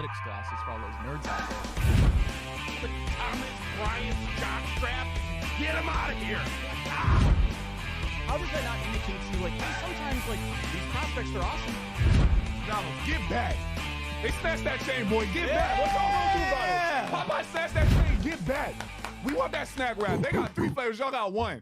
analytics classes for all those nerds out there. But Thomas Bryant's jockstrap, get him out of here! How does that not indicate to you, like, hey, sometimes, like, these prospects are awesome? Donald, get back! They snatched that chain, boy. Get back! What's all gonna do about it? Popeye snatched that chain. Get back! We want that snack wrap. They got 3 flavors. Y'all got 1.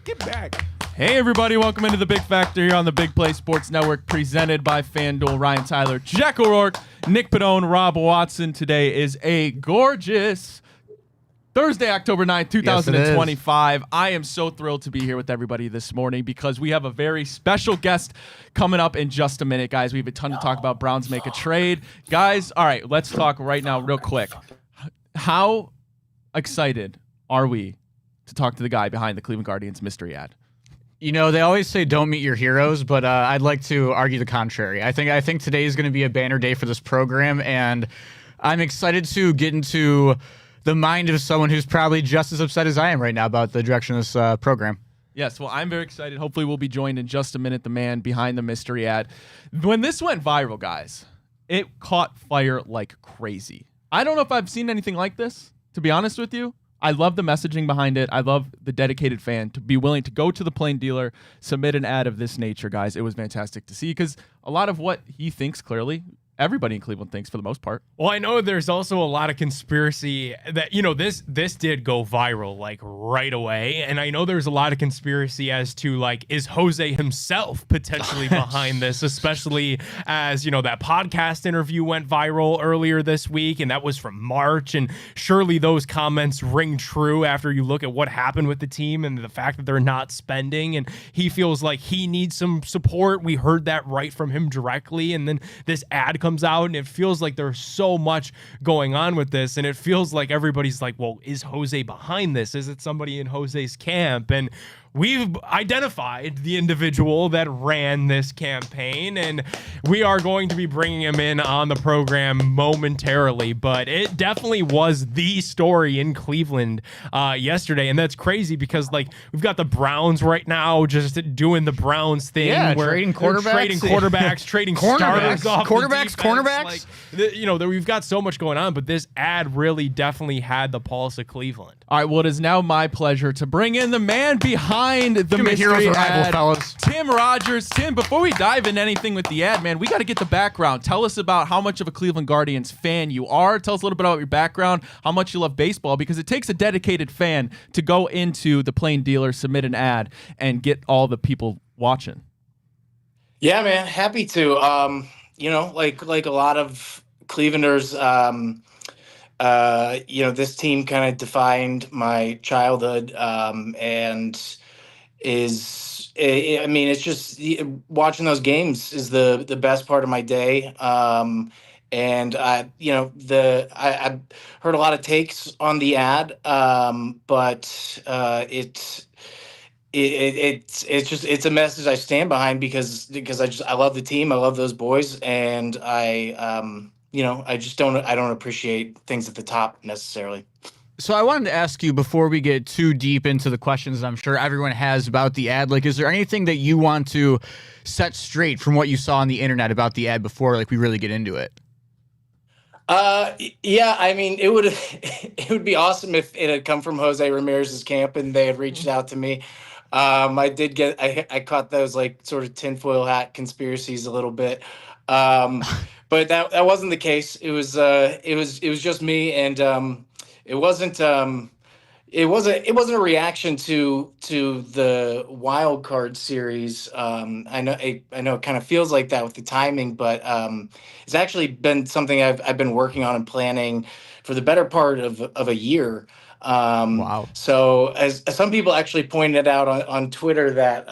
Get back! Hey, everybody. Welcome into the Big Factor here on the Big Play Sports Network, presented by FanDuel. Ryan Tyler, Jack O'Rourke, Nick Padone, Rob Watson. Today is a gorgeous Thursday, October 9th, 2025. Yes, I am so thrilled to be here with everybody this morning because we have a very special guest coming up in just a minute, guys. We have a ton to talk about. Browns make a trade. Guys, all right, let's talk right now real quick. How excited are we to talk to the guy behind the Cleveland Guardians mystery ad? You know, they always say don't meet your heroes, but I'd like to argue the contrary. I think today is going to be a banner day for this program, and I'm excited to get into the mind of someone who's probably just as upset as I am right now about the direction of this program. Yes, well, I'm very excited. Hopefully we'll be joined in just a minute, the man behind the mystery ad. When this went viral, guys, it caught fire like crazy. I don't know if I've seen anything like this, to be honest with you. I love the messaging behind it. I love the dedicated fan to be willing to go to the plain dealer, submit an ad of this nature, guys. It was fantastic to see because a lot of what he thinks, clearly, everybody in Cleveland thinks for the most part. Well, I know there's also a lot of conspiracy that, you know, this did go viral like right away. And I know there's a lot of conspiracy as to like, is Jose himself potentially behind this, especially as, you know, that podcast interview went viral earlier this week. And that was from March. And surely those comments ring true after you look at what happened with the team and the fact that they're not spending. And he feels like he needs some support. We heard that right from him directly. And then this ad comes out and it feels like there's so much going on with this, and it feels like everybody's like, well, is Jose behind this? Is it somebody in Jose's camp? And we've identified the individual that ran this campaign, and we are going to be bringing him in on the program momentarily, but it definitely was the story in Cleveland yesterday. And that's crazy because like we've got the Browns right now just doing the Browns thing. Yeah, where trading quarterbacks, trading starters off cornerbacks. Like, you know, we've got so much going on, but this ad really definitely had the pulse of Cleveland. All right, well, it is now my pleasure to bring in the man behind the mystery ad, fellas. Tim Rogers. Tim, before we dive into anything with the ad, man, we got to get the background. Tell us about how much of a Cleveland Guardians fan you are. Tell us a little bit about your background, how much you love baseball, because it takes a dedicated fan to go into the plain dealer, submit an ad, and get all the people watching. Yeah, man, happy to. You know, like a lot of Clevelanders, you know, this team kind of defined my childhood, and I mean, it's just watching those games is the best part of my day. And you know, I heard a lot of takes on the ad, but it's a message I stand behind because I love the team. I love those boys. And you know, I don't appreciate things at the top necessarily. So I wanted to ask you before we get too deep into the questions I'm sure everyone has about the ad, like, is there anything that you want to set straight from what you saw on the internet about the ad before, like, we really get into it? Yeah, I mean, it would be awesome if it had come from Jose Ramirez's camp and they had reached out to me. I caught those like sort of tinfoil hat conspiracies a little bit. But that wasn't the case. It was just me, and it wasn't a reaction to the wild card series. I know it kind of feels like that with the timing, but it's actually been something I've been working on and planning for the better part of a year. Wow. So as some people actually pointed out on Twitter that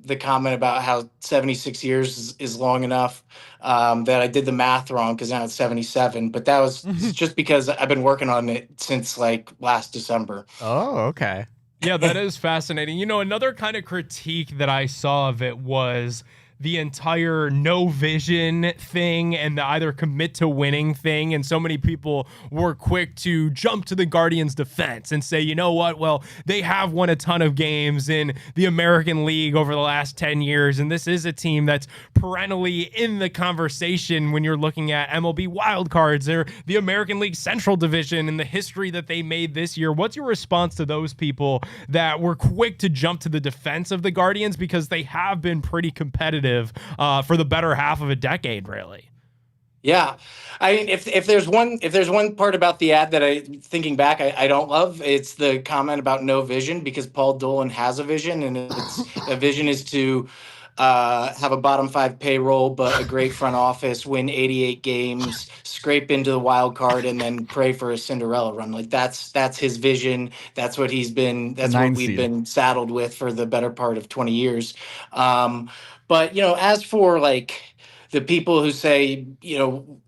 the comment about how 76 years is long enough, that I did the math wrong because now it's 77. But that was just because I've been working on it since like last December. Oh, okay. Yeah, that is fascinating. You know, another kind of critique that I saw of it was the entire no vision thing and the either commit to winning thing. And so many people were quick to jump to the Guardians' defense and say, you know what? Well, they have won a ton of games in the American League over the last 10 years. And this is a team that's perennially in the conversation when you're looking at MLB wildcards or the American League Central Division and the history that they made this year. What's your response to those people that were quick to jump to the defense of the Guardians, because they have been pretty competitive for the better half of a decade, really? Yeah, I mean, if there's one part about the ad that thinking back, I don't love, it's the comment about no vision, because Paul Dolan has a vision, and a vision is to have a bottom 5 payroll, but a great front office, win 88 games, scrape into the wild card, and then pray for a Cinderella run. Like that's his vision. That's what he's been. That's what we've been saddled with for the better part of 20 years. But as for like the people who say,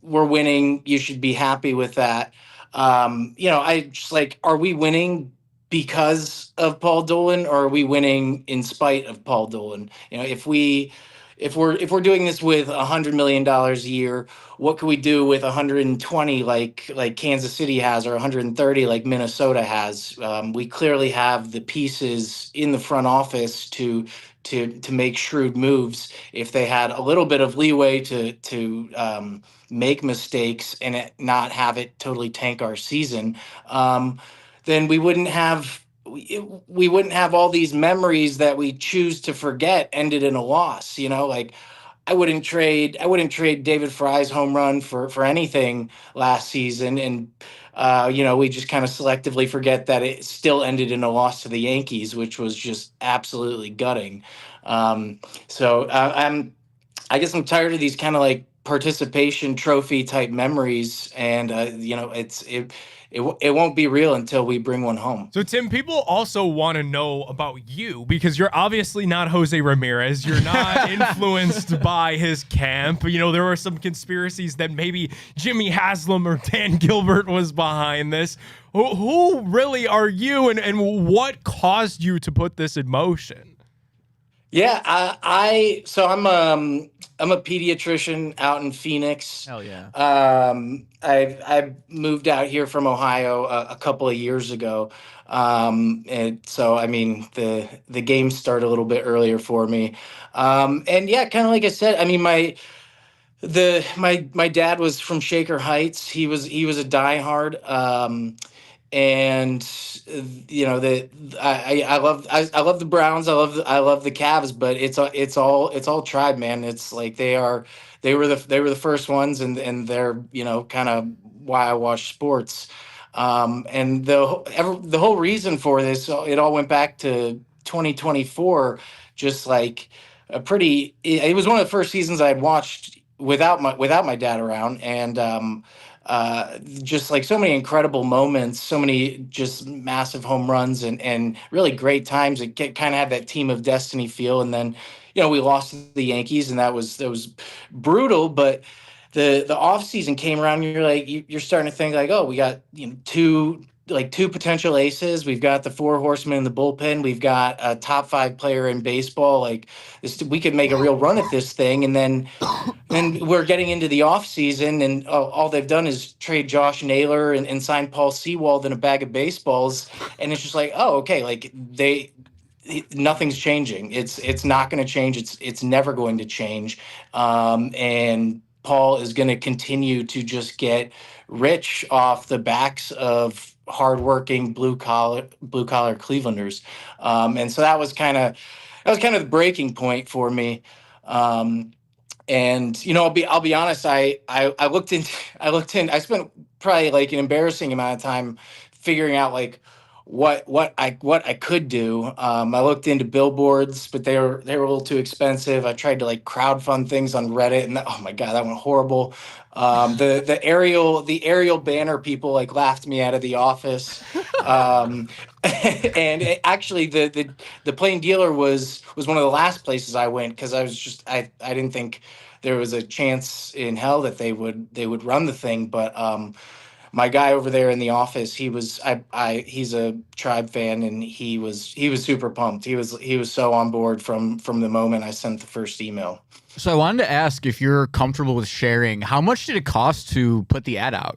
we're winning, you should be happy with that. I just like, are we winning because of Paul Dolan, or are we winning in spite of Paul Dolan? If we're doing this with $100 million a year, what can we do with 120 like Kansas City has, or 130 like Minnesota has? We clearly have the pieces in the front office to make shrewd moves. If they had a little bit of leeway to make mistakes and not have it totally tank our season, then we wouldn't have all these memories that we choose to forget ended in a loss. Like I wouldn't trade David Fry's home run for anything last season, and we just kind of selectively forget that it still ended in a loss to the Yankees, which was just absolutely gutting. I guess I'm tired of these kind of like participation trophy type memories, and it won't be real until we bring one home. So, Tim, people also want to know about you, because you're obviously not Jose Ramirez. You're not influenced by his camp. There were some conspiracies that maybe Jimmy Haslam or Dan Gilbert was behind this. Who really are you, and what caused you to put this in motion? Yeah, I'm a pediatrician out in Phoenix. Hell yeah. I moved out here from Ohio a couple of years ago. And so I mean the games start a little bit earlier for me. And yeah, kind of like I said, I mean my dad was from Shaker Heights. He was a diehard. And I love the Browns. I love the Cavs, but it's all tribe, man. It's like they were the first ones, and they're kind of why I watch sports. And the whole reason for this, it all went back to 2024. Just like it was one of the first seasons I had watched without my dad around, and just like so many incredible moments, so many just massive home runs, and really great times. It kind of had that team of destiny feel. And then, we lost to the Yankees, and that was brutal. But the off season came around, and you're starting to think like, oh, we got two potential aces. We've got the 4 horsemen in the bullpen. We've got a top 5 player in baseball. Like this, we could make a real run at this thing. And then we're getting into the off season, and all they've done is trade Josh Naylor and sign Paul Sewald in a bag of baseballs. And it's just like, oh, okay. Like nothing's changing. It's not going to change. It's never going to change. And Paul is going to continue to just get rich off the backs of hardworking blue collar Clevelanders. And so that was kind of the breaking point for me. And I'll be honest, I spent probably like an embarrassing amount of time figuring out like what I could do. I looked into billboards, but they were a little too expensive. I tried to like crowdfund things on Reddit, and oh my God, that went horrible. The aerial banner people like laughed me out of the office. And actually the Plain Dealer was one of the last places I went, because I didn't think there was a chance in hell that they would run the thing. But my guy over there in the office, he's a Tribe fan, and he was super pumped. He was so on board from the moment I sent the first email. So I wanted to ask if you're comfortable with sharing. How much did it cost to put the ad out?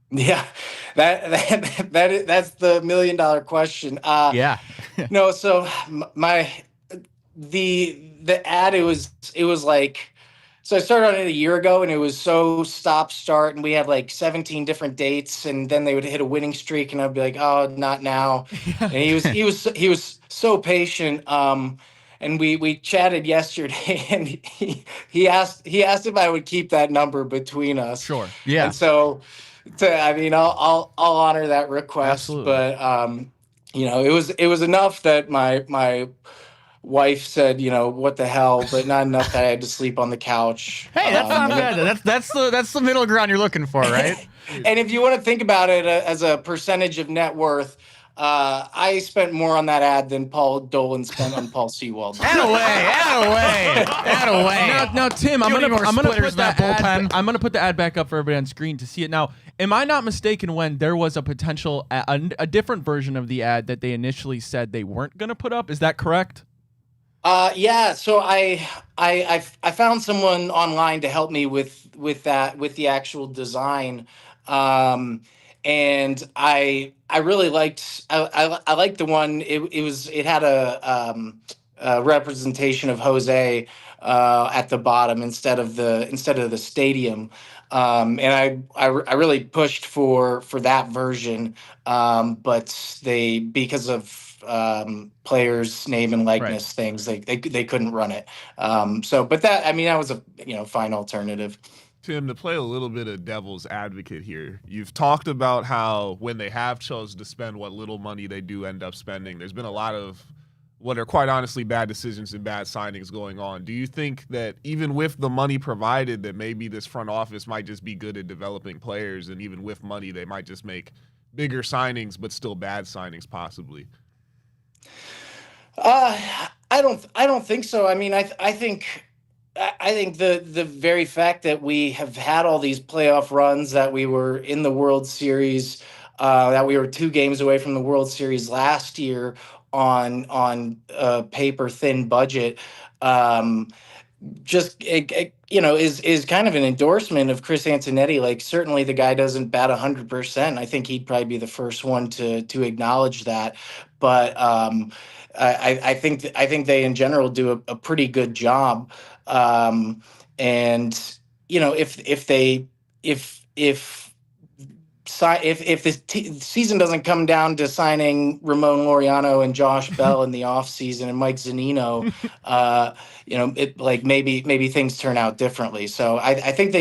Yeah, that's the $1 million question. Yeah. No, so the ad, it was like, so I started on it a year ago, and it was so stop start, and we had like 17 different dates, and then they would hit a winning streak, and I'd be like, oh, not now. And he was so patient. And we chatted yesterday, and he asked if I would keep that number between us. Sure. Yeah. And so, I mean, I'll honor that request. Absolutely. But you know, it was enough that my wife said, you know, what the hell, but not enough that I had to sleep on the couch. Hey, that's not bad. That's the middle ground you're looking for, right? And if you want to think about it as a percentage of net worth, I spent more on that ad than Paul Dolan spent on Paul Sewald. Atta way. Now, Tim, I'm You gonna need more put splitters in that that ad, bullpen. I'm gonna put the ad back up for everybody on screen to see it. Now, am I not mistaken when there was a potential a different version of the ad that they initially said they weren't gonna put up? Is that correct? Yeah. So I found someone online to help me with the actual design. And I really liked I liked the one. It had a representation of Jose at the bottom instead of the stadium. And I really pushed for that version, but because of players' name and likeness things, they couldn't run it. But that, I mean, that was a fine alternative. Tim, to play a little bit of devil's advocate here, you've talked about how when they have chosen to spend what little money they do end up spending, there's been a lot of what are quite honestly bad decisions and bad signings going on. Do you think that even with the money provided, that maybe this front office might just be good at developing players, and even with money, they might just make bigger signings but still bad signings possibly? I don't think so. I mean, I think the very fact that we have had all these playoff runs, that we were in the World Series, that we were 2 games away from the World Series last year on a paper thin budget, just is kind of an endorsement of Chris Antonetti. Like, certainly the guy doesn't bat 100%. I think he'd probably be the first one to acknowledge that. But I think they in general do a pretty good job. And if the season doesn't come down to signing Ramon Laureano and Josh Bell in the offseason and Mike Zunino, maybe things turn out differently. So I think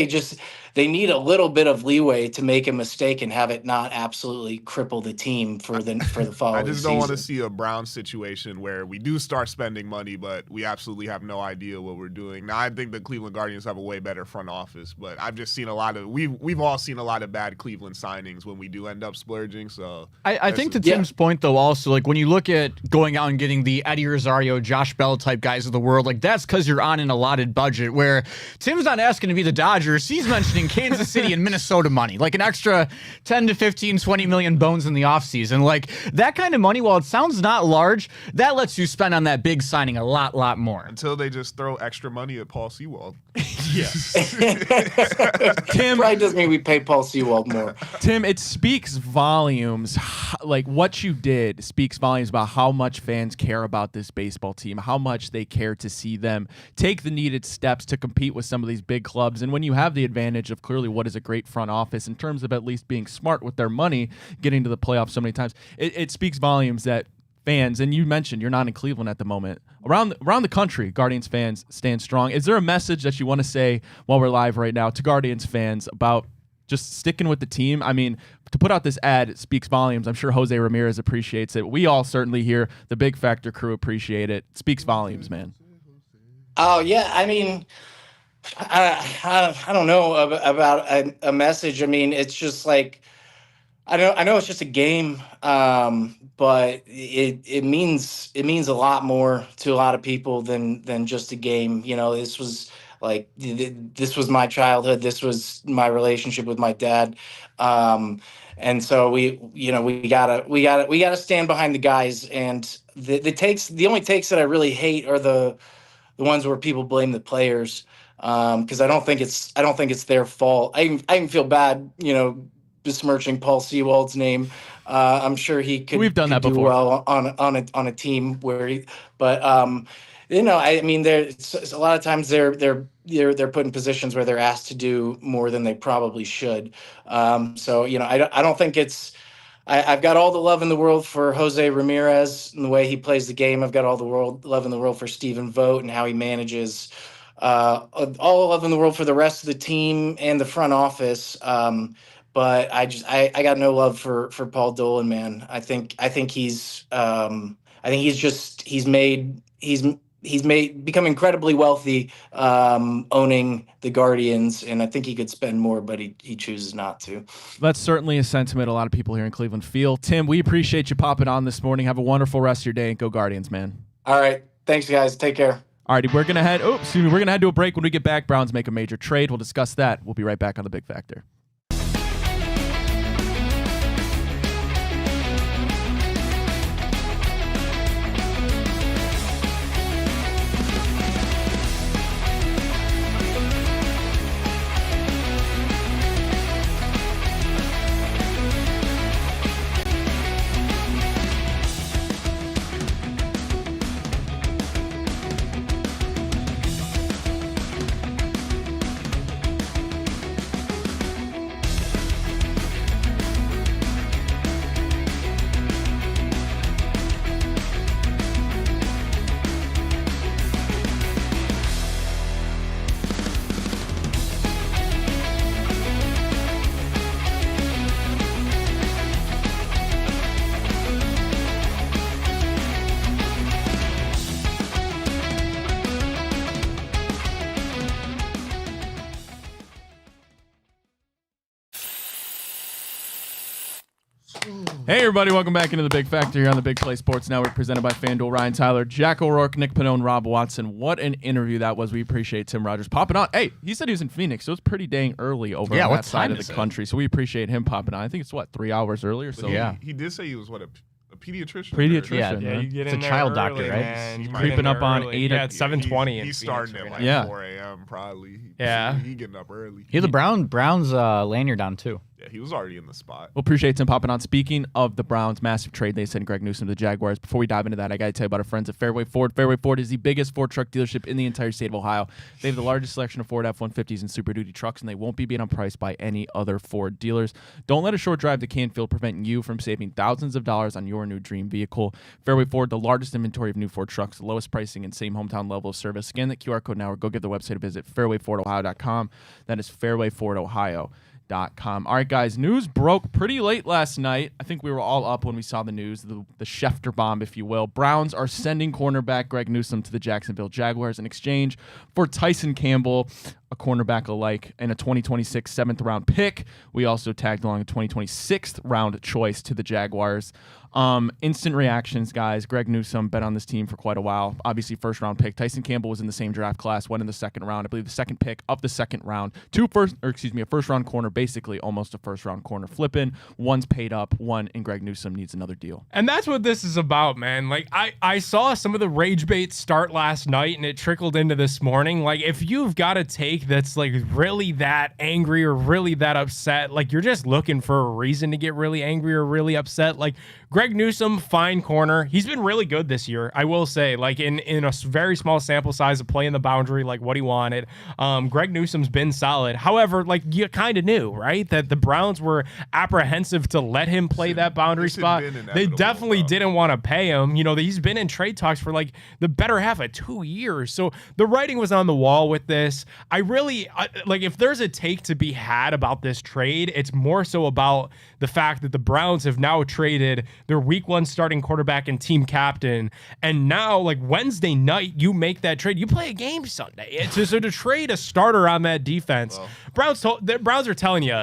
they need a little bit of leeway to make a mistake and have it not absolutely cripple the team for the following I just don't want to season. see a Brown situation where we do start spending money, but we absolutely have no idea what we're doing. Now, I think the Cleveland Guardians have a way better front office, but I've just seen we've all seen a lot of bad Cleveland signings when we do end up splurging. So I think to Tim's point, though, also, like, when you look at going out and getting the Eddie Rosario, Josh Bell type guys of the world, like, that's because you're on an allotted budget, where Tim's not asking to be the Dodgers. He's mentioning Kansas City and Minnesota money, like an extra 10 to 15, 20 million bones in the offseason. Like, that kind of money, while it sounds not large, that lets you spend on that big signing a lot more. Until they just throw extra money at Paul Sewald. Tim, Probably doesn't mean we pay Paul Sewald more. Tim, it speaks volumes. Like, what you did speaks volumes about how much fans care about this baseball team, how much they care to see them take the needed steps to compete with some of these big clubs. And when you have the advantage of clearly what is a great front office in terms of at least being smart with their money, getting to the playoffs so many times, it speaks volumes that fans, and you mentioned you're not in Cleveland at the moment, around the country, Guardians fans stand strong. Is there a message that you want to say while we're live right now to Guardians fans about just sticking with the team? I mean, to put out this ad, it speaks volumes. I'm sure Jose Ramirez appreciates it. We all certainly here, the Big Factor crew, appreciate it. It speaks volumes, man. Oh yeah, I mean, I don't know about a message. I mean, it's just like, I know it's just a game, but it means a lot more to a lot of people than just a game. This was Like this was my childhood. This was my relationship with my dad. And so we gotta stand behind the guys. And the only takes that I really hate are the ones where people blame the players. Because I don't think it's their fault. I even feel bad, besmirching Paul Sewald's name. I'm sure he could. We've done that do before. well on a team where but I mean, there's a lot of times they're put in positions where they're asked to do more than they probably should. So I don't think it's. I've got all the love in the world for Jose Ramirez and the way he plays the game. I've got all the love in the world for Stephen Vogt and how he manages. All the love in the world for the rest of the team and the front office. But I got no love for Paul Dolan, man. I think he's become incredibly wealthy, owning the Guardians, and I think he could spend more, but he chooses not to. That's certainly a sentiment a lot of people here in Cleveland feel. Tim, we appreciate you popping on this morning. Have a wonderful rest of your day, and go Guardians, man. All right. Thanks, guys. Take care. All righty, we're gonna head to a break. When we get back, Browns make a major trade. We'll discuss that. We'll be right back on the Big Factor. Hey, everybody. Welcome back into the Big Factor here on the Big Play Sports Network, presented by FanDuel. Ryan Tyler, Jack O'Rourke, Nick Pannone, Rob Watson. What an interview that was. We appreciate Tim Rogers popping on. Hey, he said he was in Phoenix, so it was pretty dang early over on that side of the country. So we appreciate him popping on. I think it's, 3 hours earlier? So yeah. He did say he was, a pediatrician? Pediatrician. Yeah, you get it's in a there child early, doctor, right? Man. You Creeping up on 8. Yeah, it's 7:20. He's starting at Yeah. 4 a.m. probably. Yeah. He getting up early. He had the Browns lanyard on too. Yeah, he was already in the spot. Well, appreciate Tim popping on. Speaking of the Browns, massive trade they sent Greg Newsome to the Jaguars. Before we dive into that, I got to tell you about our friends at Fairway Ford. Fairway Ford is the biggest Ford truck dealership in the entire state of Ohio. They have the largest selection of Ford F-150s and Super Duty trucks, and they won't be beat on price by any other Ford dealers. Don't let a short drive to Canfield prevent you from saving thousands of dollars on your new dream vehicle. Fairway Ford, the largest inventory of new Ford trucks, the lowest pricing, and same hometown level of service. Scan that QR code now or go give the website a visit, fairwayfordohio.com. That is fairwayfordohio.com. All right, guys, news broke pretty late last night. I think we were all up when we saw the news, the Schefter bomb, if you will. Browns are sending cornerback Greg Newsome to the Jacksonville Jaguars in exchange for Tyson Campbell, a cornerback alike, and a 2026 7th-round pick. We also tagged along a 2026 round choice to the Jaguars. Instant reactions, guys. Greg Newsome been on this team for quite a while. Obviously, first-round pick. Tyson Campbell was in the same draft class, went in the second round. I believe the second pick of the second round. A first-round corner, basically almost a first-round corner flipping. One's paid up, one, and Greg Newsome needs another deal. And that's what this is about, man. Like, I saw some of the rage bait start last night, and it trickled into this morning. Like, if you've got a take that's, like, really that angry or really that upset, like, you're just looking for a reason to get really angry or really upset, like, Greg Newsome, fine corner. He's been really good this year, I will say. Like, in a very small sample size of playing the boundary, like what he wanted. Greg Newsome's been solid. However, like, you kind of knew, right, that the Browns were apprehensive to let him play that boundary spot. They definitely didn't want to pay him. You know, he's been in trade talks for, like, the better half of 2 years. So the writing was on the wall with this. I really like if there's a take to be had about this trade, it's more so about the fact that the Browns have now traded their week 1 starting quarterback and team captain, and now like Wednesday night you make that trade, you play a game Sunday. So to trade a starter on that defense, the Browns are telling you,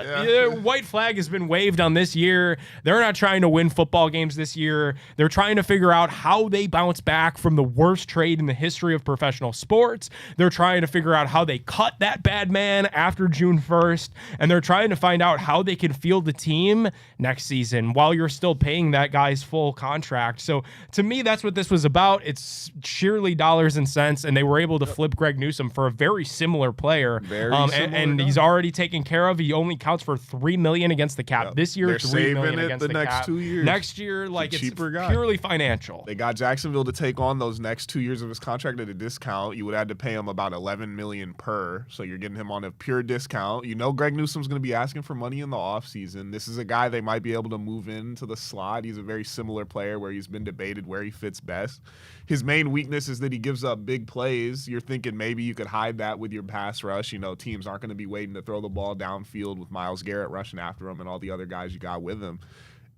white flag has been waved on this year. They're not trying to win football games this year. They're trying to figure out how they bounce back from the worst trade in the history of professional sports. They're trying to figure out how they cut that bad man after June 1st, and they're trying to find out how they can field the team next season while you're still paying that guy's full contract. So to me, that's what this was about. It's sheerly dollars and cents, and they were able to flip Greg Newsome for a very similar player. And he's already taken care of. He only counts for $3 million against the cap this year. They're $3 million saving it against the next cap. 2 years. Next year, like it's cheaper guy. purely financial. They got Jacksonville to take on those next 2 years of his contract at a discount. You would have to pay him about $11 million per, so you're getting him on a pure discount. You know Greg Newsome's going to be asking for money in the offseason. This is a guy they might be able to move into the slot. He's a very similar player where he's been debated where he fits best. His main weakness is that he gives up big plays. You're thinking maybe you could hide that with your pass rush. You know, teams aren't going to be waiting to throw the ball downfield with Myles Garrett rushing after him and all the other guys you got with him.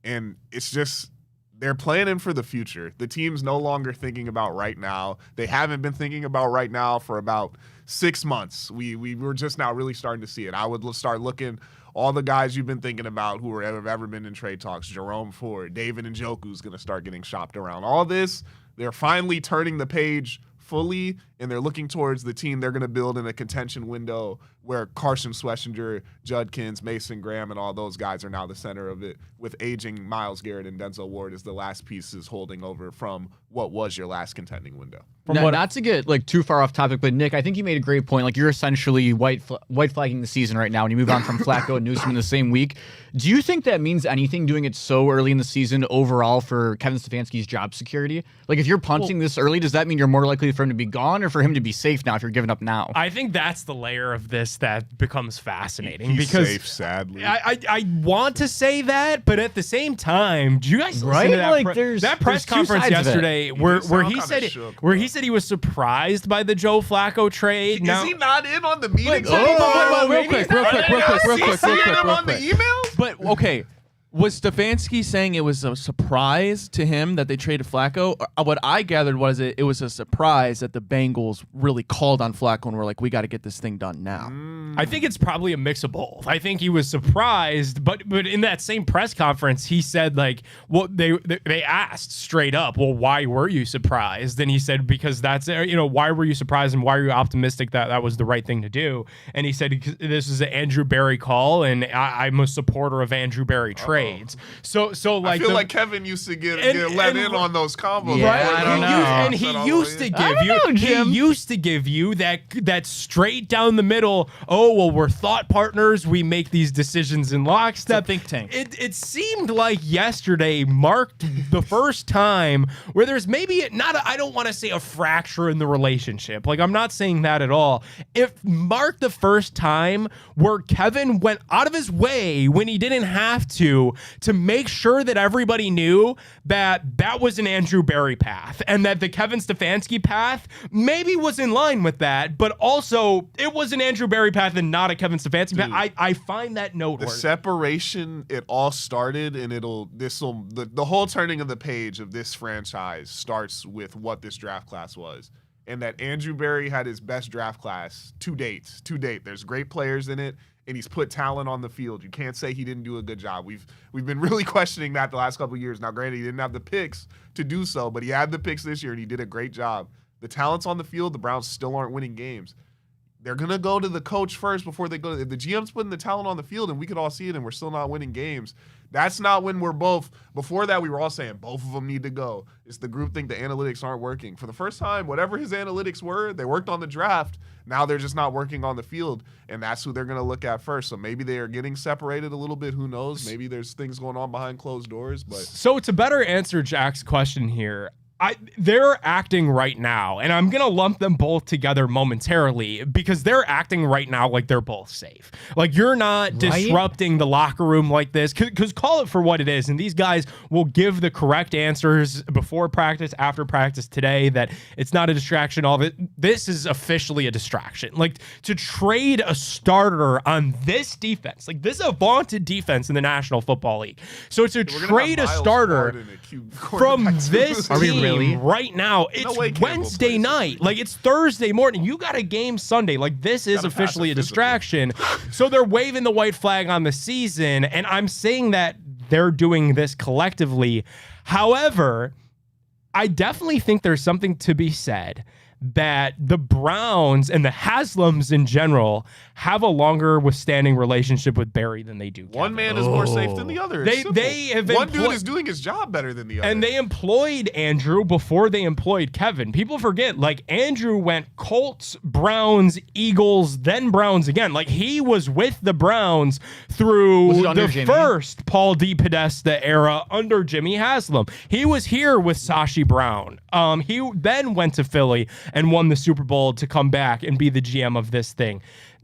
And it's just, they're planning for the future. The team's no longer thinking about right now. They haven't been thinking about right now for about 6 months. We were just now really starting to see it. I would start looking all the guys you've been thinking about who have ever been in trade talks. Jerome Ford, David Njoku's going to start getting shopped around. All this, they're finally turning the page fully, and they're looking towards the team they're going to build in a contention window where Carson Schlesinger, Judkins, Mason Graham, and all those guys are now the center of it, with aging Myles Garrett and Denzel Ward as the last pieces holding over from what was your last contending window. Not to get like too far off topic, but Nick, I think you made a great point. Like you're essentially white flagging the season right now, and you move on from Flacco and Newsome in the same week. Do you think that means anything doing it so early in the season overall for Kevin Stefanski's job security? Like if you're punting this early, does that mean you're more likely for him to be gone or for him to be safe now if you're giving up now? I think that's the layer of this that becomes fascinating. He's because safe, sadly. I want to say that, but at the same time, do you guys listen to that press conference yesterday where he said he said he was surprised by the Joe Flacco trade? Is he not in on the meeting? Real quick. on the emails? But okay, was Stefanski saying it was a surprise to him that they traded Flacco? What I gathered was it was a surprise that the Bengals really called on Flacco and were like, we got to get this thing done now. I think it's probably a mix of both. I think he was surprised, but in that same press conference, he said like, well, they asked straight up, well, why were you surprised? And he said, because that's, why were you surprised and why are you optimistic that that was the right thing to do? And he said, this is an Andrew Berry call, and I'm a supporter of Andrew Berry trades. So like, I feel like Kevin used to get let in on those combos. Yeah, right? I don't know. And he used to give you, he used to give you that straight down the middle. Oh, well, we're thought partners. We make these decisions in lockstep. Think tank. It seemed like yesterday marked the first time where there's maybe I don't want to say a fracture in the relationship. Like, I'm not saying that at all. It marked the first time where Kevin went out of his way when he didn't have to make sure that everybody knew that was an Andrew Berry path and that the Kevin Stefanski path maybe was in line with that, but also it was an Andrew Berry path and not a Kevin Stefanski path. I find that noteworthy. The separation, it all started, and the whole turning of the page of this franchise starts with what this draft class was. And that Andrew Berry had his best draft class to date. There's great players in it, and he's put talent on the field. You can't say he didn't do a good job. We've been really questioning that the last couple of years. Now, granted, he didn't have the picks to do so, but he had the picks this year, and he did a great job. The talent's on the field. The Browns still aren't winning games. They're going to go to the coach first before they go to the GM's putting the talent on the field, and we could all see it, and we're still not winning games. That's not when we're both. Before that, we were all saying both of them need to go. It's the group think the analytics aren't working. For the first time, whatever his analytics were, they worked on the draft. Now they're just not working on the field, and that's who they're going to look at first. So maybe they are getting separated a little bit. Who knows? Maybe there's things going on behind closed doors. But so to better answer Jack's question here, they're acting right now, and I'm gonna lump them both together momentarily because they're acting right now like they're both safe. Like you're not disrupting the locker room like this, because call it for what it is. And these guys will give the correct answers before practice, after practice today, that it's not a distraction. All of it. This is officially a distraction. Like to trade a starter on this defense, like this is a vaunted defense in the National Football League. So to trade a starter from this team right now, it's Wednesday night. Like it's Thursday morning. You got a game Sunday. Like this is officially a distraction. So they're waving the white flag on the season, and I'm saying that they're doing this collectively. However, I definitely think there's something to be said that the Browns and the Haslams in general have a longer withstanding relationship with Barry than they do Kevin. One man is more safe than the other. They have one dude is doing his job better than the other. And they employed Andrew before they employed Kevin. People forget, like, Andrew went Colts, Browns, Eagles, then Browns again. Like, he was with the Browns through the first Paul DePodesta era under Jimmy Haslam. He was here with Sashi Brown. He then went to Philly and won the Super Bowl to come back and be the GM of this thing.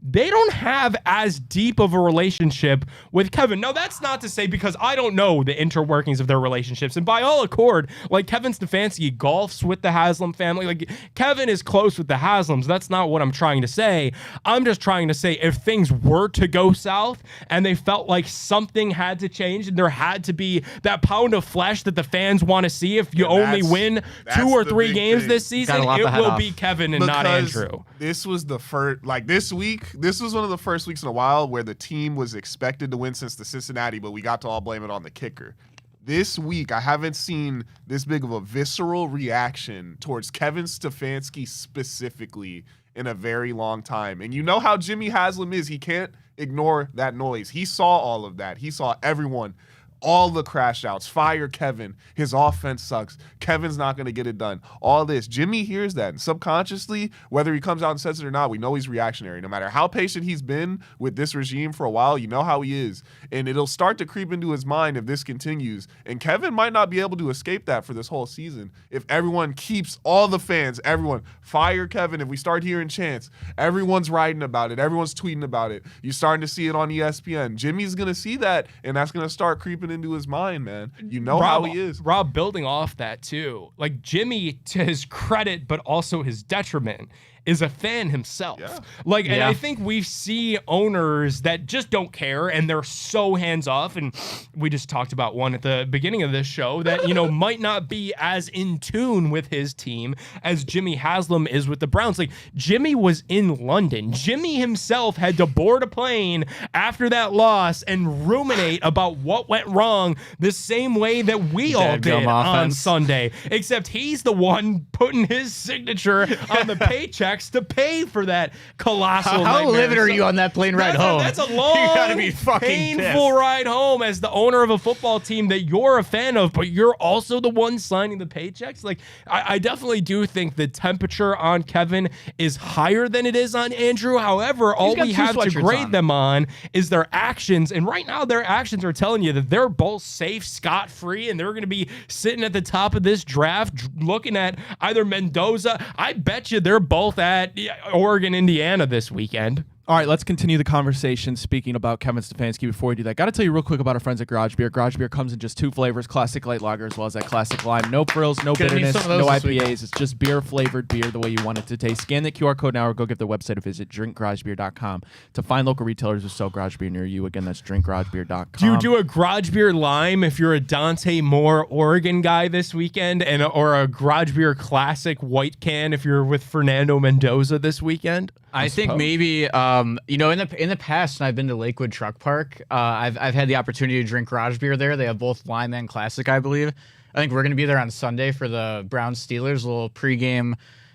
They don't have as deep of a relationship with Kevin. Now, that's not to say, because I don't know the interworkings of their relationships. And by all accord, like Kevin Stefanski golfs with the Haslam family. Like Kevin is close with the Haslams. That's not what I'm trying to say. I'm just trying to say if things were to go south and they felt like something had to change and there had to be that pound of flesh that the fans want to see if you only win 2 or 3 games this season, it will be Kevin and not Andrew. This was the first, like this week, this was one of the first weeks in a while where the team was expected to win since the Cincinnati, but we got to all blame it on the kicker. This week, I haven't seen this big of a visceral reaction towards Kevin Stefanski specifically in a very long time. And you know how Jimmy Haslam is. He can't ignore that noise. He saw all of that. He saw everyone. All the crash outs. Fire Kevin. His offense sucks. Kevin's not going to get it done. All this. Jimmy hears that. And subconsciously, whether he comes out and says it or not, we know he's reactionary. No matter how patient he's been with this regime for a while, you know how he is. And it'll start to creep into his mind if this continues. And Kevin might not be able to escape that for this whole season. If everyone keeps, all the fans, everyone, fire Kevin. If we start hearing chants, everyone's writing about it. Everyone's tweeting about it. You're starting to see it on ESPN. Jimmy's going to see that, and that's going to start creeping into his mind, man. You know how he is. Rob, building off that too, like Jimmy, to his credit but also his detriment, is a fan himself. And I think we see owners that just don't care and they're so hands off. And we just talked about one at the beginning of this show that, might not be as in tune with his team as Jimmy Haslam is with the Browns. Like Jimmy was in London. Jimmy himself had to board a plane after that loss and ruminate about what went wrong the same way that we all did on Sunday, except he's the one putting his signature on the paycheck to pay for that colossal How livid are you on that plane ride home? That's a long, you gotta be fucking painful ride home as the owner of a football team that you're a fan of, but you're also the one signing the paychecks. Like, I definitely do think the temperature on Kevin is higher than it is on Andrew. However, all we have to grade them on is their actions. And right now, their actions are telling you that they're both safe, scot-free, and they're going to be sitting at the top of this draft looking at either Mendoza. I bet you they're both at Oregon, Indiana this weekend. All right, let's continue the conversation speaking about Kevin Stefanski. Before we do that, got to tell you real quick about our friends at Garage Beer. Garage Beer comes in just 2 flavors, classic light lager as well as that classic lime. No frills, no bitterness, no IPAs. It's just beer-flavored beer the way you want it to taste. Scan the QR code now or go give their website a visit, drinkgaragebeer.com, to find local retailers who sell Garage Beer near you. Again, that's drinkgaragebeer.com. Do you do a Garage Beer lime if you're a Dante Moore Oregon guy this weekend, or a Garage Beer classic white can if you're with Fernando Mendoza this weekend? I think maybe in the past, when I've been to Lakewood Truck Park, I've had the opportunity to drink Garage Beer there. They have both lime and classic, I believe. I think we're going to be there on Sunday for the Browns Steelers, a little pregame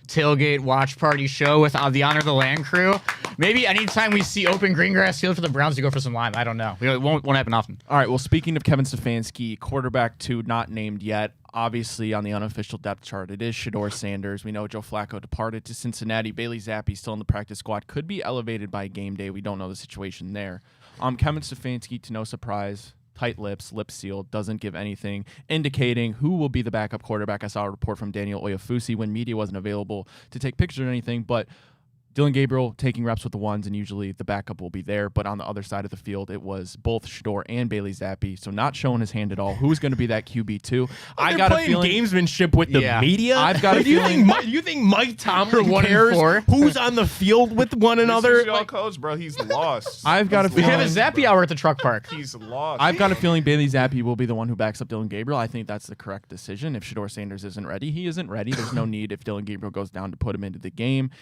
tailgate watch party show with the Honor of the Land crew. Maybe anytime we see open green grass field for the Browns to go for some lime. I don't know. It won't happen often. All right, well, speaking of Kevin Stefanski, quarterback 2 not named yet. Obviously, on the unofficial depth chart, it is Shedeur Sanders. We know Joe Flacco departed to Cincinnati. Bailey Zappi still in the practice squad. Could be elevated by game day. We don't know the situation there. Kevin Stefanski, to no surprise, tight lips, lips sealed, doesn't give anything indicating who will be the backup quarterback. I saw a report from Daniel Oyafusi when media wasn't available to take pictures or anything, but Dylan Gabriel taking reps with the ones, and usually the backup will be there. But on the other side of the field, it was both Shador and Bailey Zappi, so not showing his hand at all. Who's going to be that QB2? I got a feeling gamesmanship with the media. I've got a Do you feeling. think Mike Tomlin 1-4. cares who's on the field with one another? This is your coach, bro. He's lost. I've got a He's We feeling. have a Zappy hour at the truck park. He's lost. I've got a feeling Bailey Zappi will be the one who backs up Dylan Gabriel. I think that's the correct decision. If Shador Sanders isn't ready, he isn't ready. There's no need if Dylan Gabriel goes down to put him into the game.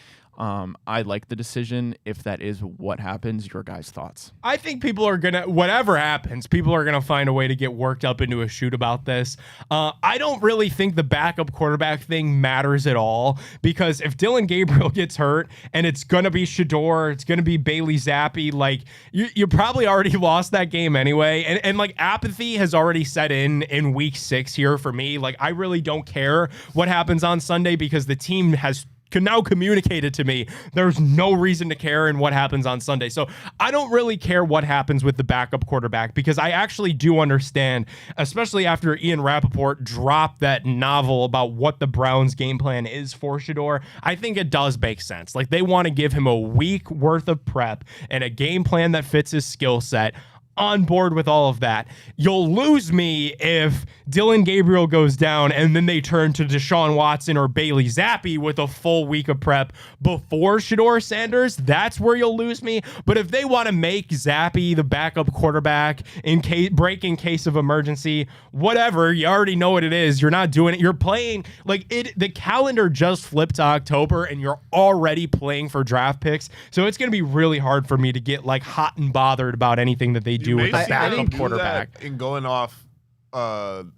I like the decision. If that is what happens, your guys' thoughts? I think people are going to, whatever happens, people are going to find a way to get worked up into a shoot about this. I don't really think the backup quarterback thing matters at all, because if Dylan Gabriel gets hurt and it's going to be Shador, it's going to be Bailey Zappi, like you probably already lost that game anyway. And like apathy has already set in week 6 here for me. Like I really don't care what happens on Sunday, because the team has now communicated to me there's no reason to care in what happens on Sunday. So I don't really care what happens with the backup quarterback, because I actually do understand, especially after Ian Rappaport dropped that novel about what the Browns game plan is for Shador. I think it does make sense. Like they want to give him a week worth of prep and a game plan that fits his skill set. On board with all of that. You'll lose me if Dylan Gabriel goes down and then they turn to Deshaun Watson or Bailey Zappi with a full week of prep before Shador Sanders. That's where you'll lose me. But if they want to make Zappi the backup quarterback in case of emergency, whatever, you already know what it is. You're not doing it. You're playing like it. The calendar just flipped to October and you're already playing for draft picks. So it's going to be really hard for me to get like hot and bothered about anything that they do with the backup quarterback. And going off,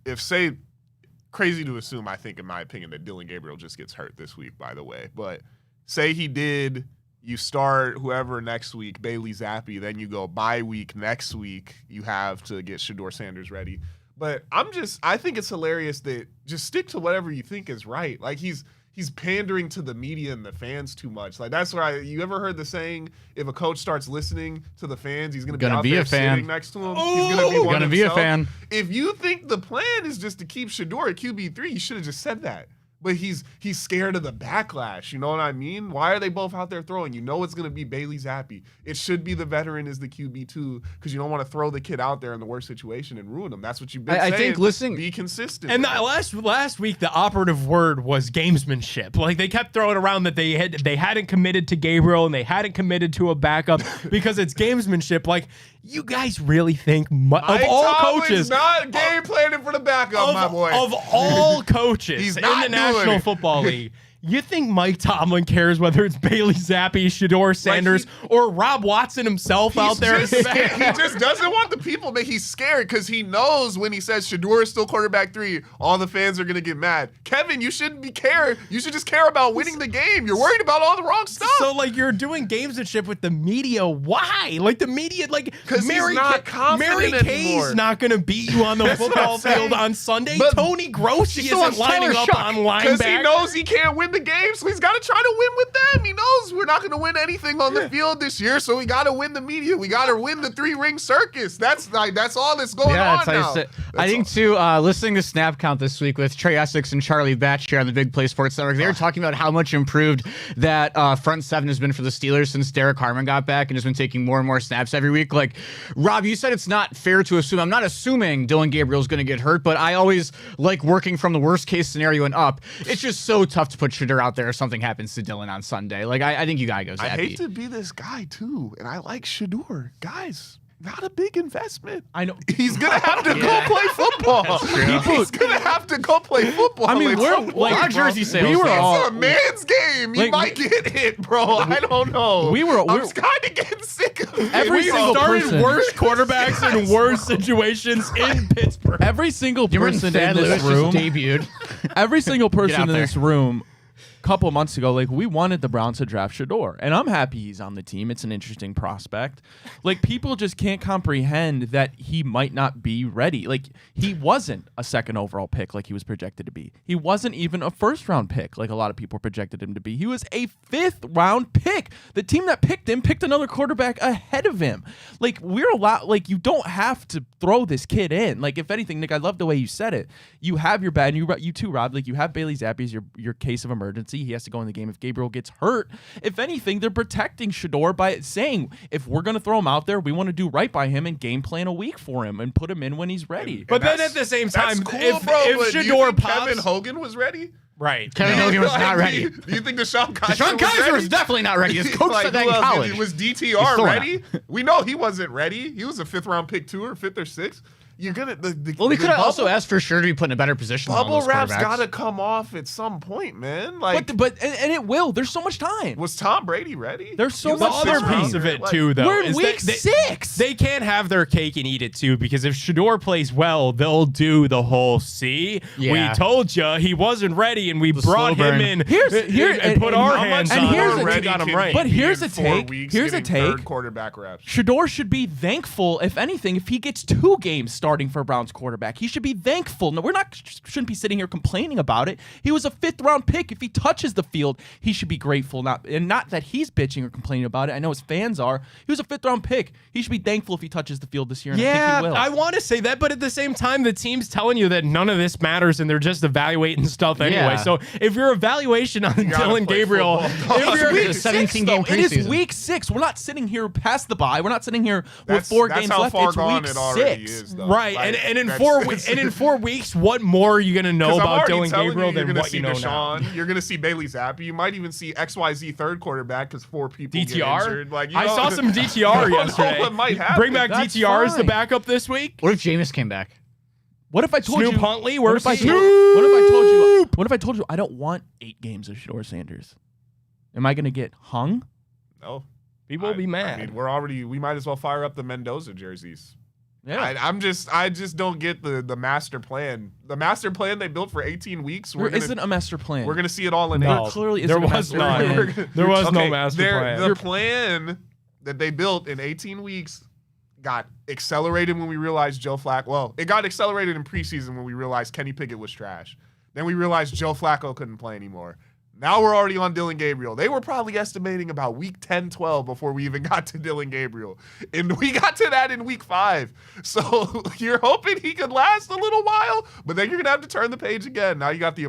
if say, crazy to assume, I think in my opinion, that Dylan Gabriel just gets hurt this week, by the way. But say he did, you start whoever next week, Bailey Zappi, then you go bye week next week, you have to get Shador Sanders ready. But I think it's hilarious that just stick to whatever you think is right. Like he's pandering to the media and the fans too much. Like that's where you ever heard the saying, if a coach starts listening to the fans, he's gonna be out there sitting next to him. He's gonna be a fan. If you think the plan is just to keep Shador at QB3, you should have just said that. But he's scared of the backlash. You know what I mean? Why are they both out there throwing? You know it's going to be Bailey Zappi. It should be the veteran as the QB2, because you don't want to throw the kid out there in the worst situation and ruin him. That's what you've been saying. I think listening, be consistent. And last week, the operative word was gamesmanship. Like they kept throwing around that they hadn't committed to Gabriel and they hadn't committed to a backup because it's gamesmanship. Like you guys really think of all coaches, not game planning for the backup, my boy. Of all coaches He's in not the doing National it. Football League, you think Mike Tomlin cares whether it's Bailey Zappi, Shador Sanders, or Rob Watson himself out there? He just doesn't want the people, but he's scared because he knows when he says Shador is still quarterback 3, all the fans are going to get mad. Kevin, you shouldn't be care. You should just care about winning the game. You're worried about all the wrong stuff. So, like, you're doing gamesmanship with the media. Why? Like, the media, like, because Mary Kay's not going to beat you on the football field on Sunday. But Tony Grossi isn't lining up on linebacker. Because he knows he can't win the game, so he's got to try to win with them. He knows we're not going to win anything on the field this year, so we got to win the media. We got to win the 3-ring circus. That's all that's going on now. I think too, listening to Snap Count this week with Trey Essex and Charlie Batch here on the Big Play Sports Network, they were talking about how much improved that front seven has been for the Steelers since Derek Harmon got back and has been taking more and more snaps every week. Like, Rob, you said it's not fair to assume. I'm not assuming Dylan Gabriel's going to get hurt, but I always like working from the worst case scenario and up. It's just so tough to put Shador out there if something happens to Dylan on Sunday. Like, I think you gotta go Zappy. I hate to be this guy too, and I like Shador. Guys, not a big investment. I know he's gonna have to go play football. He's gonna have to go play football. I mean, we're like jersey sales. We were all it's a man's game. You might get hit, bro. I don't know. I'm kind of getting sick of it. Every single person. Worst quarterbacks in worst situations in Pittsburgh. Every single person in this room debuted. Every single person in there. this room couple of months ago, like we wanted the Browns to draft Shador, and I'm happy he's on the team. It's an interesting prospect. Like people just can't comprehend that he might not be ready. Like he wasn't a second overall pick like he was projected to be. He wasn't even a first round pick like a lot of people projected him to be. He was a 5th round pick. The team that picked him picked another quarterback ahead of him. Like we're allowed. Like you don't have to throw this kid in. Like if anything, Nick, I love the way you said it. You have your bad, and you too, Rob. Like you have Bailey Zappi as your case of emergency. He has to go in the game if Gabriel gets hurt. If anything, they're protecting Shador by saying if we're gonna throw him out there, we want to do right by him and game plan a week for him and put him in when he's ready. But then at the same time, that's cool, if, bro, if but do you Shador think pops, Kevin Hogan was ready? right? Kevin Hogan was not Like, ready. Do you think Deshaun Kaiser Deshaun Kaiser ready? was definitely not ready. His coach Like, said that who in else? college. Was He's DTR still ready? We know he wasn't ready. He was a 5th round pick too, or 5th or 6th. You're gonna. Well, we the could have also bubble- asked for sure to be put in a better position. than all Bubble those wrap's quarterbacks. gotta come off at some point, man. Like, But it will. There's so much time. was Tom Brady ready? There's so He was The much a other sixth piece rounder. of it Like, too, though, We're in is week that 6. They can't have their cake and eat it too, because if Shador plays well, they'll do the whole "see, Yeah. we told you he wasn't ready, and we brought slow him burn. in Here's- and put our How much hands and on here's him the and ready got him can right." he But be here's in the 4 take. weeks Here's the getting third take. quarterback reps. Shador should be thankful, if anything, if he gets 2 games starting for a Browns quarterback. He should be thankful. No, shouldn't be sitting here complaining about it. He was a 5th round pick. If he touches the field, he should be grateful. Not that he's bitching or complaining about it. I know his fans are. He was a 5th round pick. He should be thankful if he touches the field this year. And I Yeah, think he will. I want to say that, but at the same time, the team's telling you that none of this matters, and they're just evaluating stuff anyway. Yeah. So if your evaluation on gotta Dylan play Gabriel, football. if you're, It's a 17-game It is preseason. week 6. We're not sitting here past the bye. We're not sitting here with That's 4 that's games how left. far It's gone week it already 6. is, though. right, Like, and in that's- 4 weeks, what more are you gonna know 'Cause I'm about already Dylan telling Gabriel you, you're than gonna what see you know now? Deshaun, you're gonna see Bailey Zappi. You might even see XYZ 3rd quarterback because 4 people get DTR. injured. Like, you I know, saw some DTR you don't know yesterday. what might happen. Bring back That's DTR as the fine. backup this week. What if Jameis came back? What if I told Snoop you? Huntley, What where's if I he? told? What if I told you? What if I told you I don't want 8 games of Shador Sanders? Am I gonna get hung? No. People will be mad. I mean, we might as well fire up the Mendoza jerseys. Yeah. I just don't get the master plan. The master plan they built for 18 weeks. There isn't a master plan. We're gonna see it all in No. April. clearly there isn't a was master none. plan. There was no Okay, master plan. The plan that they built in 18 weeks got accelerated when we realized Joe Flacco. Well, it got accelerated in preseason when we realized Kenny Pickett was trash. Then we realized Joe Flacco couldn't play anymore. Now we're already on Dylan Gabriel. They were probably estimating about week 10, 12 before we even got to Dylan Gabriel. And we got to that in week 5. So you're hoping he could last a little while, but then you're going to have to turn the page again. Now you got the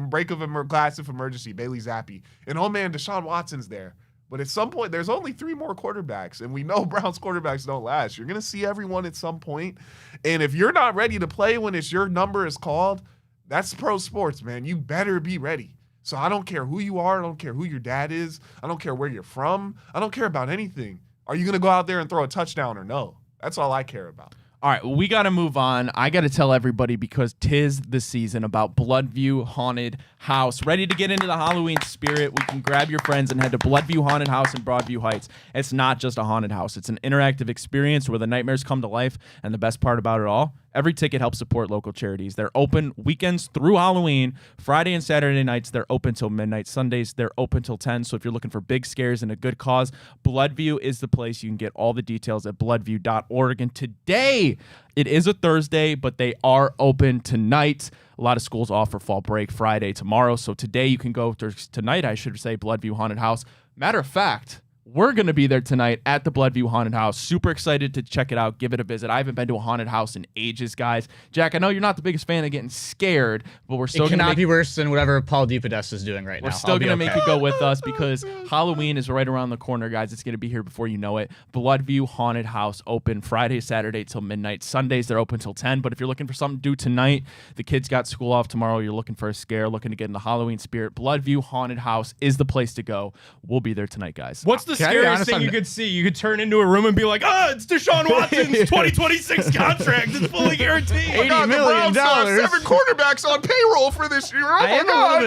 class of emergency, Bailey Zappi. And oh man, Deshaun Watson's there. But at some point, there's only 3 more quarterbacks, and we know Browns quarterbacks don't last. You're going to see everyone at some point. And if you're not ready to play when your number is called, that's pro sports, man. You better be ready. So I don't care who you are. I don't care who your dad is. I don't care where you're from. I don't care about anything. Are you going to go out there and throw a touchdown or no? That's all I care about. All right, well, we got to move on. I got to tell everybody because 'tis the season about Bloodview Haunted House. Ready to get into the Halloween spirit? We can grab your friends and head to Bloodview Haunted House in Broadview Heights. It's not just a haunted house. It's an interactive experience where the nightmares come to life, and the best part about it all, every ticket helps support local charities. They're open weekends through Halloween. Friday and Saturday nights, they're open till midnight. Sundays, they're open till 10. So if you're looking for big scares and a good cause, Bloodview is the place. You can get all the details at bloodview.org. And today, it is a Thursday, but they are open tonight. A lot of schools off for fall break Friday, tomorrow. So today you can go tonight, I should say, Bloodview Haunted House. Matter of fact, we're going to be there tonight at the Bloodview Haunted House. Super excited to check it out, give it a visit. I haven't been to a haunted house in ages, guys. Jack, I know you're not the biggest fan of getting scared, but we're still It going to cannot make be worse than whatever Paul DePodesta is doing right now. We're still going to make you go with us because Halloween is right around the corner, guys. It's going to be here before you know it. Bloodview Haunted House open Friday, Saturday till midnight. Sundays, they're open till 10. But if you're looking for something to do tonight, the kids got school off tomorrow, you're looking for a scare, looking to get in the Halloween spirit, Bloodview Haunted House is the place to go. We'll be there tonight, guys. What's the Can I be scariest honest thing on you th- could see? You could turn into a room and be like, it's Deshaun Watson's 2026 contract. It's fully guaranteed. $80 million. 7 quarterbacks on payroll for this year. Oh I my am God.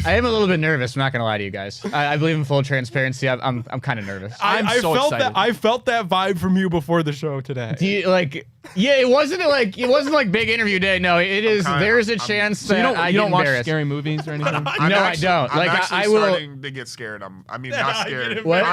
I am a little bit nervous. I'm not gonna lie to you guys. I believe in full transparency. I'm kind of nervous. I'm so felt excited. I felt that vibe from you before the show today. Do you like? Yeah, it wasn't like big interview day. No, it is. There's a chance So that you don't watch embarrassed. scary movies or anything? I don't. I'm Like actually I will. starting to get scared. Not scared. What?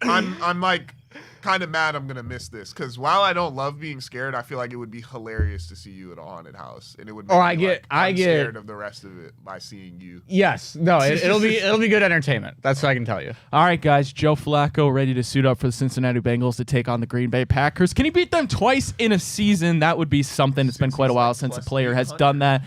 I'm like kind of mad I'm gonna miss this because while I don't love being scared, I feel like it would be hilarious to see you at a haunted house, and it would. Make I'm scared of the rest of it by seeing you. Yes. No. It'll be good entertainment. That's what I can tell you. All right, guys. Joe Flacco ready to suit up for the Cincinnati Bengals to take on the Green Bay Packers. Can he beat them twice in a season? That would be something. It's been quite a while since a player has done that.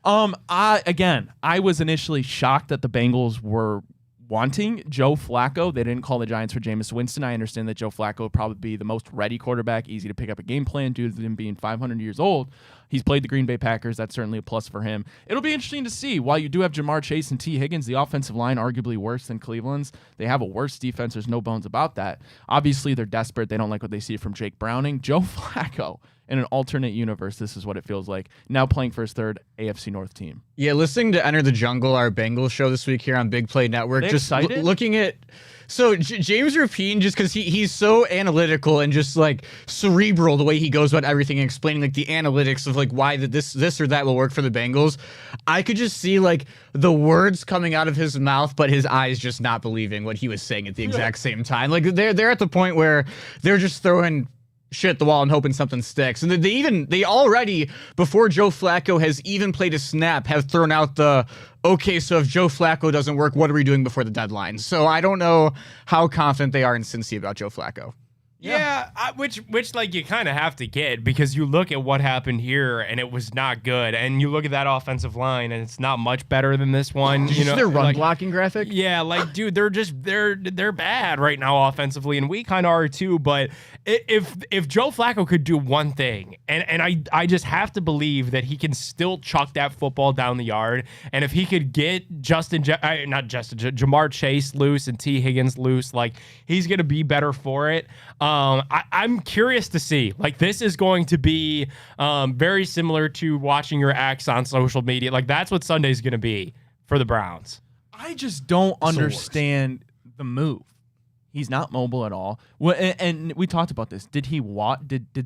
I was initially shocked that the Bengals were wanting Joe Flacco. They didn't call the Giants for Jameis Winston. I understand that Joe Flacco would probably be the most ready quarterback, easy to pick up a game plan due to him being 500 years old. He's played the Green Bay Packers. That's certainly a plus for him. It'll be interesting to see. While you do have Jamar Chase and T. Higgins, the offensive line arguably worse than Cleveland's. They have a worse defense. There's no bones about that. Obviously, they're desperate. They don't like what they see from Jake Browning. Joe Flacco, in an alternate universe, this is what it feels like. Now playing for his third AFC North team. Yeah, listening to Enter the Jungle, our Bengals show this week here on Big Play Network. They just excited? Looking at. So James Rapine, just because he's so analytical and just like cerebral the way he goes about everything and explaining like the analytics of like why this or that will work for the Bengals, I could just see like the words coming out of his mouth, but his eyes just not believing what he was saying at the exact same time. Like they're at the point where they're just throwing shit at the wall and hoping something sticks. And they already, before Joe Flacco has even played a snap, have thrown out the, okay, so if Joe Flacco doesn't work, what are we doing before the deadline? So I don't know how confident they are in Cincy about Joe Flacco. Yeah, which like you kind of have to get because you look at what happened here and it was not good, and you look at that offensive line and it's not much better than this one. Did you see their run like, blocking graphic? Yeah, like dude, they're bad right now offensively, and we kind of are too. But if Joe Flacco could do one thing, and I just have to believe that he can still chuck that football down the yard, and if he could get Jamar Chase loose and T. Higgins loose, like he's gonna be better for it. I'm curious to see. Like, this is going to be very similar to watching your ex on social media. Like, that's what Sunday's going to be for the Browns. I just don't understand the move. He's not mobile at all. Well, and we talked about this. Did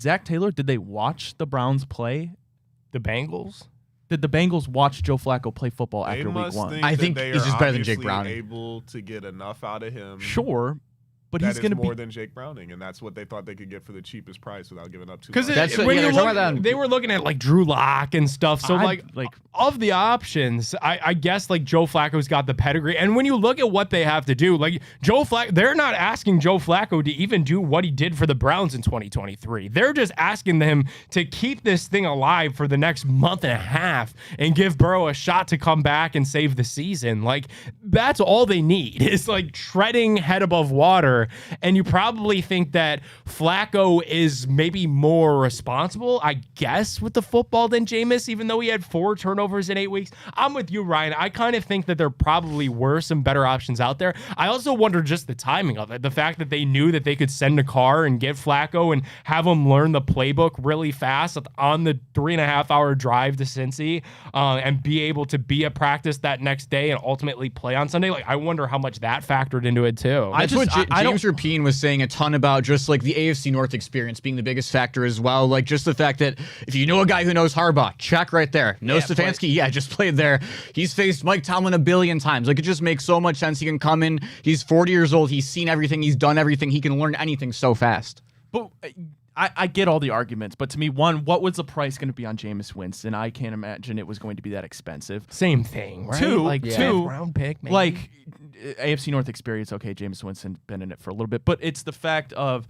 Zach Taylor, did they watch the Browns play? The Bengals? Did the Bengals watch Joe Flacco play football after week one? I think he's just better than Jake Browning. Able to get enough out of him. Sure. But he's going going to be more than Jake Browning, and that's what they thought they could get for the cheapest price without giving up too much. Because they were looking at like Drew Lock and stuff. So like of the options, I guess like Joe Flacco's got the pedigree. And when you look at what they have to do, like Joe Flacco, they're not asking Joe Flacco to even do what he did for the Browns in 2023. They're just asking them to keep this thing alive for the next month and a half and give Burrow a shot to come back and save the season. Like, that's all they need is like treading head above water. And you probably think that Flacco is maybe more responsible, I guess, with the football than Jameis, even though he had 4 turnovers in 8 weeks. I'm with you, Ryan. I kind of think that there probably were some better options out there. I also wonder just the timing of it. The fact that they knew that they could send a car and get Flacco and have him learn the playbook really fast on the 3.5-hour drive to Cincy and be able to be at practice that next day and ultimately play on Sunday. Like, I wonder how much that factored into it, too. That's what James Rapine was saying a ton about, just like the AFC North experience being the biggest factor as well. Like, just the fact that if you know a guy who knows Harbaugh, check right there. Knows Stefanski, just played there. He's faced Mike Tomlin 1 billion times. Like, it just makes so much sense. He can come in. He's 40 years old. He's seen everything. He's done everything. He can learn anything so fast. But I get all the arguments, but to me, one, what was the price going to be on Jameis Winston? I can't imagine it was going to be that expensive. Same thing, right? Two, round pick, maybe. Like, AFC North experience, okay, Jameis Winston been in it for a little bit, but it's the fact of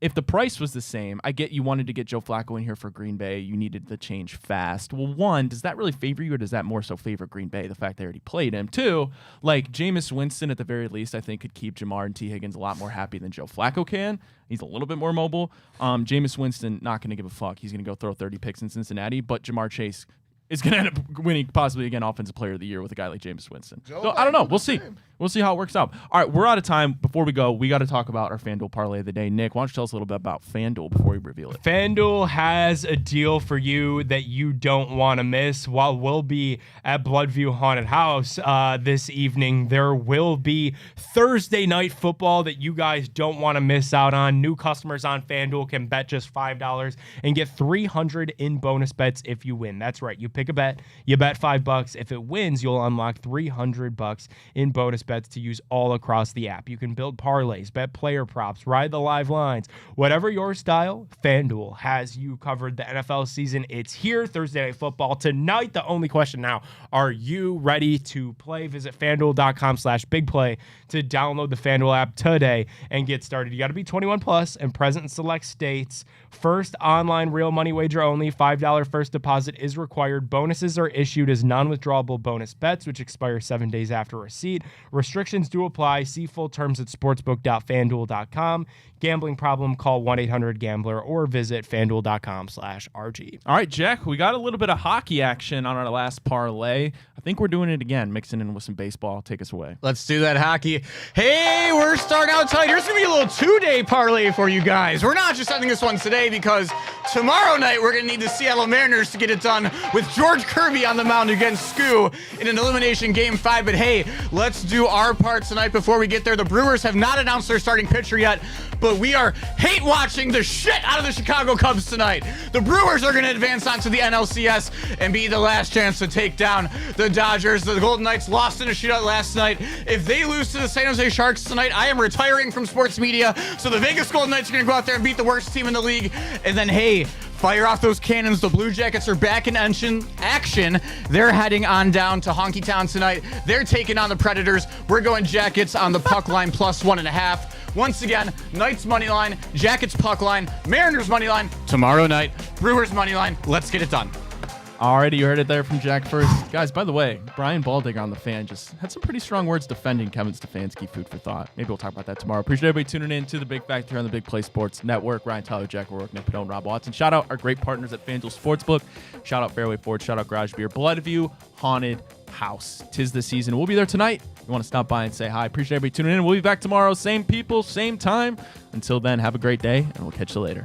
if the price was the same, I get you wanted to get Joe Flacco in here for Green Bay. You needed the change fast. Well, one, does that really favor you, or does that more so favor Green Bay, the fact they already played him? Two, like Jameis Winston, at the very least, I think could keep Jamar and T. Higgins a lot more happy than Joe Flacco can. He's a little bit more mobile. Jameis Winston, not going to give a fuck. He's going to go throw 30 picks in Cincinnati, but Jamar Chase is going to end up winning possibly again Offensive Player of the Year with a guy like Jameis Winston. So I don't know. We'll see. We'll see how it works out. All right, we're out of time. Before we go, we got to talk about our FanDuel parlay of the day. Nick, why don't you tell us a little bit about FanDuel before we reveal it? FanDuel has a deal for you that you don't want to miss. While we'll be at Bloodview Haunted House this evening, there will be Thursday night football that you guys don't want to miss out on. New customers on FanDuel can bet just $5 and get $300 in bonus bets if you win. That's right. You pick a bet, you bet $5. If it wins, you'll unlock $300 in bonus bets to use all across the app. You can build parlays, bet player props, ride the live lines. Whatever your style, FanDuel has you covered. The NFL season, it's here. Thursday Night Football tonight. The only question now, are you ready to play? Visit FanDuel.com/bigplay to download the FanDuel app today and get started. You got to be 21 plus and present in select states. First online real money wager only. $5 first deposit is required. Bonuses are issued as non-withdrawable bonus bets, which expire 7 days after receipt. Restrictions do apply. See full terms at sportsbook.fanduel.com. Gambling problem, call 1-800-GAMBLER or visit fanduel.com/RG. All right, Jack, we got a little bit of hockey action on our last parlay. I think we're doing it again, mixing in with some baseball. Take us away. Let's do that hockey. Hey, we're starting out tonight. Here's going to be a little 2-day parlay for you guys. We're not just having this one today because tomorrow night we're going to need the Seattle Mariners to get it done with George Kirby on the mound against Skoo in an elimination Game 5. But hey, let's do our part tonight before we get there. The Brewers have not announced their starting pitcher yet, but we are hate watching the shit out of the Chicago Cubs tonight. The Brewers are going to advance onto the NLCS and be the last chance to take down the Dodgers. The Golden Knights lost in a shootout last night. If they lose to the San Jose Sharks tonight, I am retiring from sports media. So the Vegas Golden Knights are going to go out there and beat the worst team in the league. And then, hey, fire off those cannons. The Blue Jackets are back in action. They're heading on down to Honky Town tonight. They're taking on the Predators. We're going Jackets on the puck line +1.5. Once again, Knights money line, Jackets puck line, Mariners money line tomorrow night, Brewers money line. Let's get it done. Alrighty, you heard it there from Jack first. Guys, by the way, Brian Baldinger on The Fan just had some pretty strong words defending Kevin Stefanski. Food for thought. Maybe we'll talk about that tomorrow. Appreciate everybody tuning in to The Big Factor on the Big Play Sports Network. Ryan Tyler, Jack O'Rourke, Nick Padone, Rob Watson. Shout out our great partners at FanDuel Sportsbook. Shout out Fairway Ford. Shout out Garage Beer. Bloodview Haunted House. 'Tis the season. We'll be there tonight. If you want to stop by and say hi, appreciate everybody tuning in. We'll be back tomorrow. Same people, same time. Until then, have a great day, and we'll catch you later.